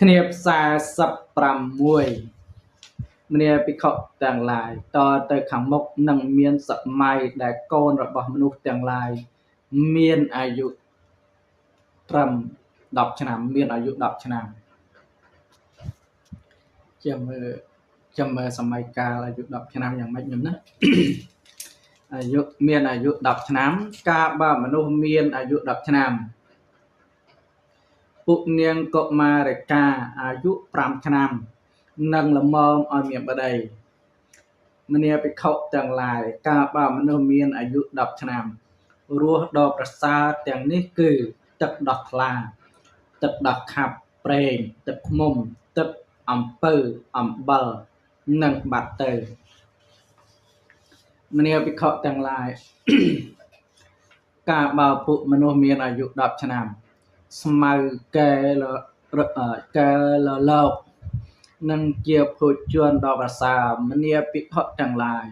គ្នាផ្សារសັບ6ម្នាភិក្ខុទាំងឡាយតទៅខាងមុខនឹងមានសម័យដែលកូនរបស់មនុស្សទាំងឡាយមានអាយុត្រឹម10ឆ្នាំមានអាយុ10ឆ្នាំចាំមើលសម័យកាលអាយុ10ឆ្នាំយ៉ាងម៉េចខ្ញុំណាអាយុមានអាយុ10ឆ្នាំការបើមនុស្សមានអាយុ10ឆ្នាំពុនាងកុមារិកាអាយុ5ឆ្នាំនឹងល្មមឲ្យមានប្តីមនាភិក្ខុទាំងឡាយការបើមនុស្សមានអាយុ10ឆ្នាំរស់ដ៏ប្រសើរទាំងនេះគឺទឹកដោះថ្លាទឹកដោះខាប់ប្រេងទឹកឃ្មុំទឹកអំពៅអំបិលនិងបាត់ទៅមនាភិក្ខុទាំងឡាយការបើពួកមនុស្សមានអាយុ10ឆ្នាំស្មៅកែលលោកនឹងជាភោជនដ៏ប្រសើរមនាភិក្ខុទាំងឡាយ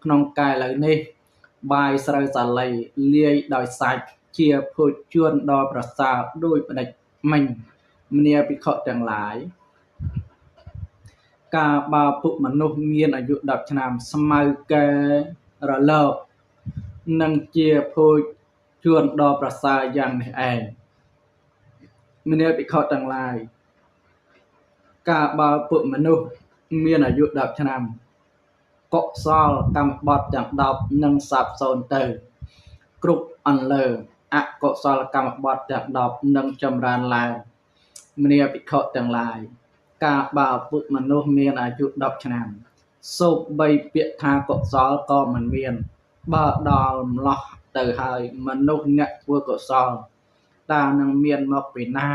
ក្នុងកាយឥឡូវនេះបាយស្រូវសាលីលាយដោយសាច់ជាភោជនដ៏ប្រសើរដោយផ្ដេចមិញមនាភិក្ខុទាំងឡាយការបើពួកមនុស្សមានអាយុ10ឆ្នាំស្មៅកែរលោកនឹងជាភោជនដ៏ប្រសើរយ៉ាងនេះឯងមនាភិក្ខុទាំងឡាយការបើពួកមនុស្សមានអាយុ10ឆ្នាំកុសលកម្មបត្តិទាំង10នឹងសាបសូន្យទៅគ្រប់អន្លើអកុសលកម្មបត្តិទាំង10នឹងចម្រើនឡើងមនាភិក្ខុទាំងឡាយការបើពួកមនុស្សមានអាយុ10ឆ្នាំសូម្បីពាក្យថាកុសលក៏មិនមានបើដល់ម្លោះទៅហើយមនុស្សអ្នកធ្វើកុសលតើនឹងមានមកពីណា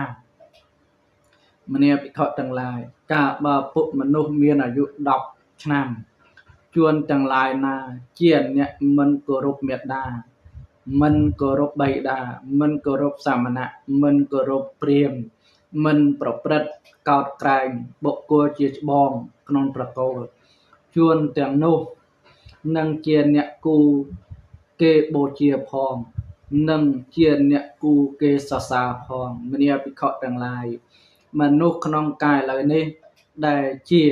មនាភិក្ខុទាំងឡាយការបើពួកមនុស្សមានអាយុ10ឆ្នាំជួនទាំងឡាយណាជាអ្នកមិនគោរពមេត្តាមិនគោរពបិតាមិនគោរពសាមណៈមិនគោរពព្រាហ្មណ៍មិនប្រព្រឹត្តកោតក្រែងបុគ្គលជាច្បងក្នុងប្រកូលជួនទាំងនោះនឹងជាអ្នកគូគេបូជាផងនឹងជាអ្នកគូគេសរសើរផងមនាភិក្ខុទាំងឡាយមនុស្សក្នុងកាយឥឡូវនេះដែលជា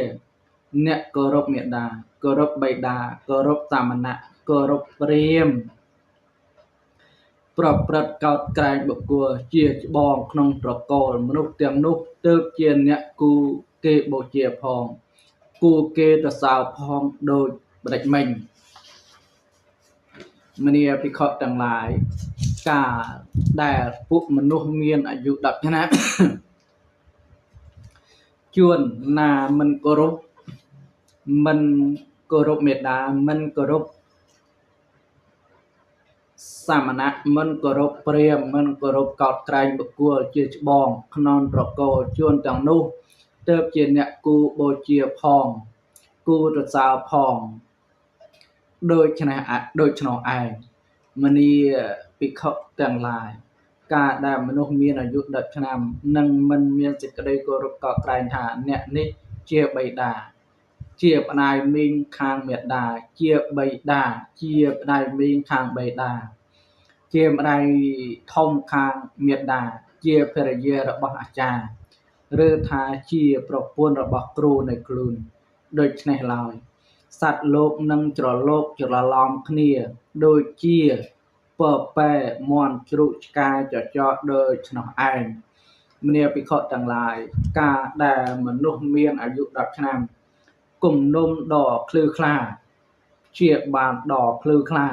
អ្នកគោរពមេត្តាគោរពបិតាគោរពសាមណៈគោរពព្រាហ្មណ៍ប្រព្រឹត្តកោតក្រែងបុគ្គលជាច្បងក្នុងប្រកូលមនុស្សទាំងនោះទើបជាអ្នកគូគេបូជាផងគូគេសរសើរផងដូចបដិមិញមនាភិក្ខុទាំងឡាយការដែលពួកមនុស្សមានអាយុ10ឆ្នាំជួនណាមិនគោរពមេត្តាមិនគោរពសាមណៈមិនគោរពព្រាហ្មណ៍មិនគោរពកោតក្រែងបុគ្គលជាច្បងក្នុងប្រកូលជួនទាំងនោះទើបជាអ្នកគូបូជាផងគូរសើរផងដូច្នោះឯងមនាភិក្ខុទាំងឡាយការដែលមនុស្សមានអាយុ10ឆ្នាំនឹងមិនមានសេចក្តីគោរពកោតក្រែងថាអ្នកនេះជាបិតាជាប្តាយមីងខាងមេត្តាជាបិតាជាប្តាយមីងខាងបិតាជាម្ដាយធំខាងមេត្តាជាភរិយារបស់អាចារ្យឬថាជាប្រពន្ធរបស់គ្រូនៃខ្លួនដូច្នេះឡើយសត្វលោកនឹងច្រឡោកច្រឡំគ្នាដូចជាពពែមន់ជ្រូកឆ្កែចចកដូចនោះឯងមនាភិក្ខុទាំងឡាយការដែលមនុស្សមានអាយុ10ឆ្នាំគំនុំដ៏ភ្លឺថ្លាជាបានដ៏ភ្លឺថ្លា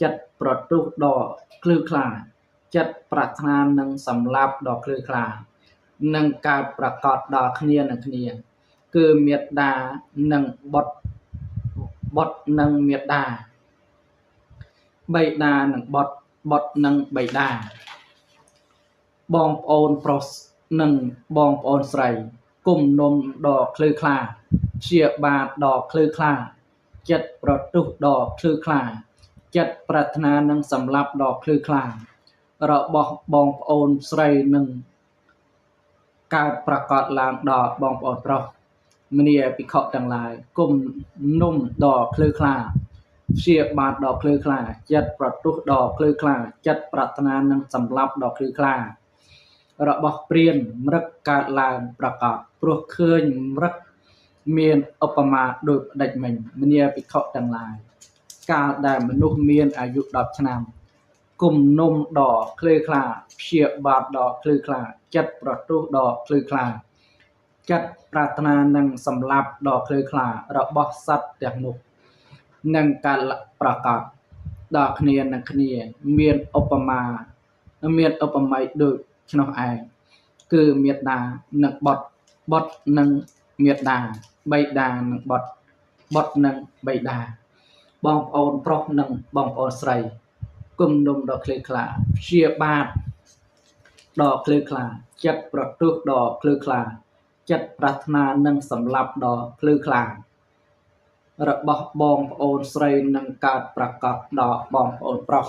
ចិត្តប្រទុះដ៏ភ្លឺថ្លាចិត្តប្រាថ្នានឹងសម្លាប់ដ៏ភ្លឺថ្លានឹងកើតប្រកបដល់គ្នានឹងគ្នាគឺមេត្តានិងបុត្រនិងមេត្តាបិតានិងបុត្រនិងបិតាបងប្អូនប្រុសនិងបងប្អូនស្រីគុំនុំដ៏ភ្លឺថ្លាជាបាទដ៏ភ្លឺថ្លាចិត្តប្រទុះដ៏ភ្លឺថ្លាចិត្តប្រាថ្នានឹងសម្លាប់ដ៏ភ្លឺថ្លារបស់បងប្អូនស្រីនឹងកើតប្រកបឡើងដល់បងប្អូនប្រុសមនាភិក្ខុទាំងឡាយគុំនុំដ៏ភ្លឺថ្លាព្យាបាទដ៏ភ្លឺថ្លាចិត្តប្រទុះដ៏ភ្លឺថ្លាចិត្តប្រាថ្នានឹងសម្លាប់ដ៏ភ្លឺថ្លា របស់ព្រានមឹកកើតឡើងប្រកបព្រោះឃើញមឹកមានឧបមាដូចផ្ដេចមិញមនាភិក្ខុទាំងឡាយកាលដែលមនុស្សមានអាយុ10ឆ្នាំគុំនុំដ៏ក្លេខ្លាព្យាបាទដ៏ក្លេខ្លាចិត្តប្រទុះដ៏ក្លេខ្លាចិត្តប្រាថ្នានឹងសម្លាប់ដ៏ក្លេខ្លារបស់សត្វទាំងនោះនឹងកើតប្រកបដល់គ្នានឹងគ្នាមានឧបមាដូចឆ្នោះឯងគឺមេត្តានិងបុត្របុត្រនិងមេត្តាបិតានិងបុត្របុត្រនិងបិតាបងប្អូនប្រុសនិងបងប្អូនស្រីគុំនុំដ៏ក្លេខ្លាព្យាបាទដ៏ក្លេខ្លាចិត្តប្រទុះដ៏ក្លេខ្លាចិត្តប្រាថ្នានឹងសម្លាប់ដ៏ក្លេខ្លារបស់បងប្អូនស្រីនឹងកើតប្រកបដល់បងប្អូនប្រុស